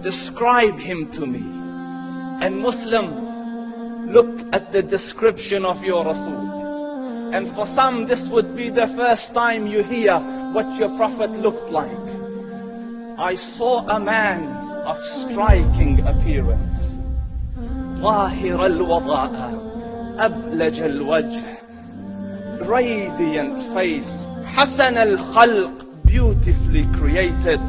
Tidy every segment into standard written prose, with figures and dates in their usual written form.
describe him to me. And Muslims, look at the description of your Rasul. And for some, this would be the first time you hear what your Prophet looked like. I saw a man of striking appearance. ظاهر الوضاء أبلج الوجه, radiant face, حسن الخلق, beautifully created.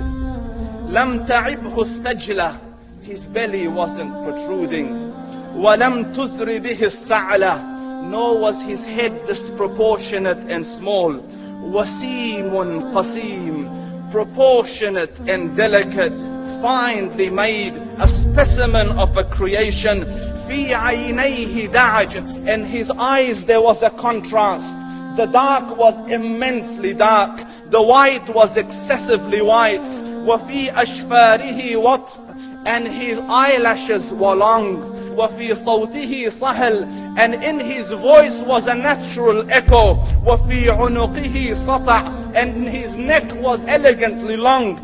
لم تعبه الثجلة, his belly wasn't protruding. وَلَمْ تُزْرِ بِهِ السَّعْلَةِ, nor was his head disproportionate and small. وَسِيمٌ قَسِيم, proportionate and delicate, finely made, a specimen of a creation. فِي عَيْنَيْهِ دَعَجٌ, in his eyes there was a contrast. The dark was immensely dark, the white was excessively white. وَفِي أَشْفَارِهِ وَطْفٌ, and his eyelashes were long. وَفِي صَوْتِهِ صَهْل, and in his voice was a natural echo. وَفِي عُنُقِهِ سَطَعٌ, and his neck was elegantly long.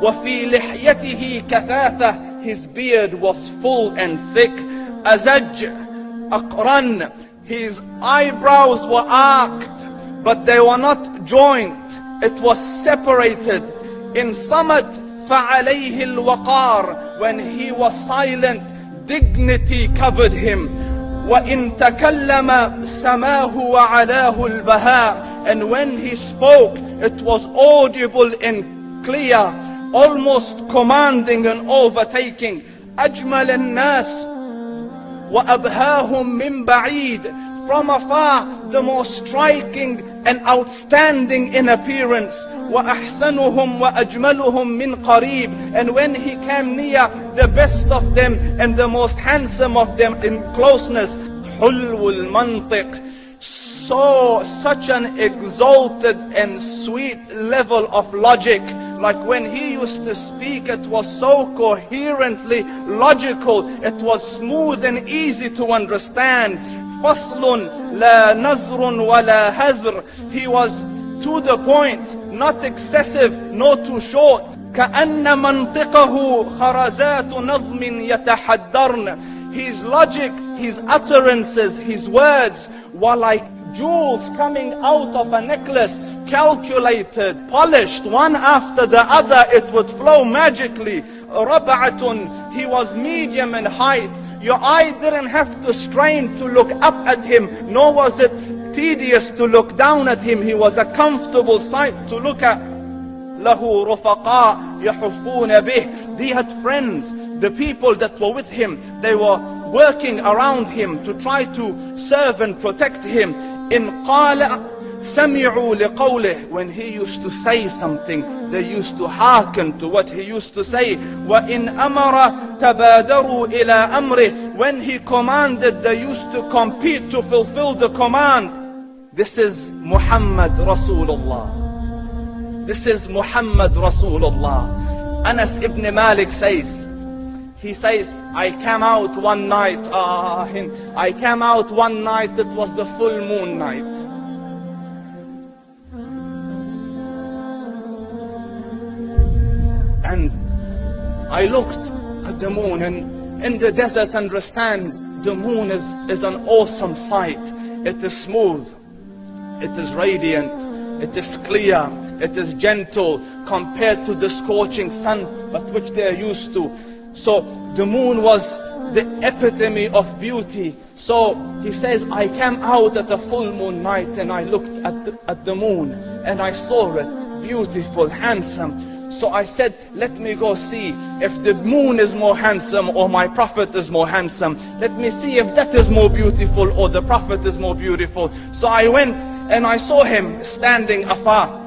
وَفِي لِحْيَتِهِ كَثَاثَةٌ, his beard was full and thick. أَزَجْ أَقْرَنْ, his eyebrows were arched, but they were not joined. It was separated. In Samat فَعَلَيْهِ الْوَقَارِ, when he was silent, dignity covered him. وَإِن تَكَلَّمَ سَمَاهُ وَعَلَاهُ الْبَهَاءِ, and when he spoke, it was audible and clear, almost commanding and overtaking. أَجْمَلَ النَّاسِ وَأَبْهَاهُمْ مِنْ بَعِيدٍ, from afar the most striking and outstanding in appearance. وَأَحْسَنُهُمْ وَأَجْمَلُهُمْ مِنْ قَرِيبٍ, and when he came near, the best of them and the most handsome of them in closeness. حُلْوُ الْمَنْطِقِ, such an exalted and sweet level of logic. Like when he used to speak, it was so coherently logical, it was smooth and easy to understand. فَصْلٌ لَا نَزْرٌ وَلَا هَذْرٌ, he was to the point, not excessive, nor too short. كَأَنَّ مَنْطِقَهُ خَرَزَاتُ نَظْمٍ يَتَحَدَّرْنَ, his logic, his utterances, his words were like jewels coming out of a necklace, calculated, polished, one after the other, it would flow magically. رَبْعَةٌ, he was medium in height. Your eye didn't have to strain to look up at him, nor was it tedious to look down at him. He was a comfortable sight to look at. لَهُ رُفَقَاء يَحُفُّونَ بِهِ, he had friends, the people that were with him, they were working around him to try to serve and protect him. إِنْ قَالَ سَمِعُوا لِقَوْلِهِ, when he used to say something, they used to hearken to what he used to say. وَإِنْ أَمَرَ تَبَادَرُوا إِلَىٰ أَمْرِهِ, when he commanded, they used to compete to fulfill the command. This is Muhammad Rasulullah. This is Muhammad Rasulullah. Anas ibn Malik says, he says, I came out one night, it was the full moon night. And I looked at the moon, and in the desert, understand, the moon is an awesome sight. It is smooth, it is radiant, it is clear, it is gentle compared to the scorching sun at which they are used to. So the moon was the epitome of beauty. So he says, I came out at a full moon night and I looked at the moon and I saw it beautiful, handsome. So I said, let me go see if the moon is more handsome or my Prophet is more handsome. Let me see if that is more beautiful or the Prophet is more beautiful. So I went and I saw him standing afar.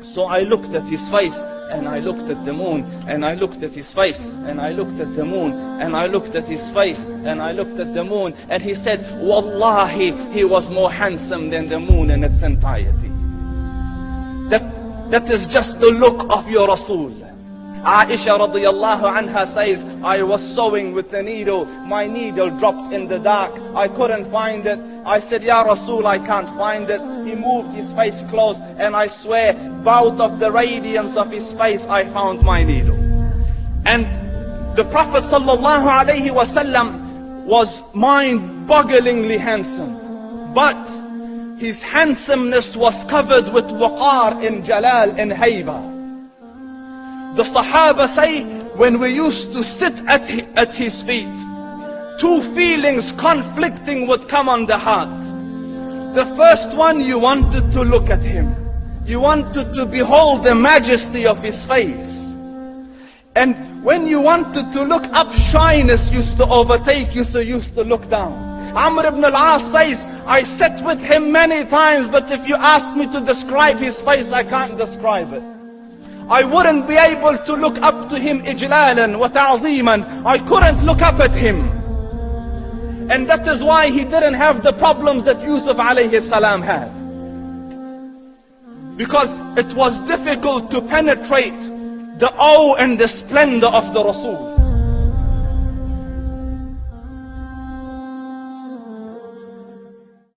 So I looked at his face and I looked at the moon, and I looked at his face and I looked at the moon, and I looked at his face and I looked at the moon. And he said, Wallahi, he was more handsome than the moon in its entirety. That is just the look of your Rasul. Aisha radiyallahu anha says, I was sewing with the needle. My needle dropped in the dark. I couldn't find it. I said, Ya Rasul, I can't find it. He moved his face close, and I swear, out of the radiance of his face, I found my needle. And the Prophet ﷺ was mind-bogglingly handsome. But his handsomeness was covered with waqar and jalal and hayba. The Sahaba say, when we used to sit at his feet, two feelings conflicting would come on the heart. The first one, you wanted to look at him. You wanted to behold the majesty of his face. And when you wanted to look up, shyness used to overtake you, so you used to look down. Amr ibn al-As says, I sat with him many times, but if you ask me to describe his face, I can't describe it. I wouldn't be able to look up to him ijlalan wa ta'zeeman. I couldn't look up at him. And that is why he didn't have the problems that Yusuf alayhi salam had. Because it was difficult to penetrate the awe and the splendor of the Rasul.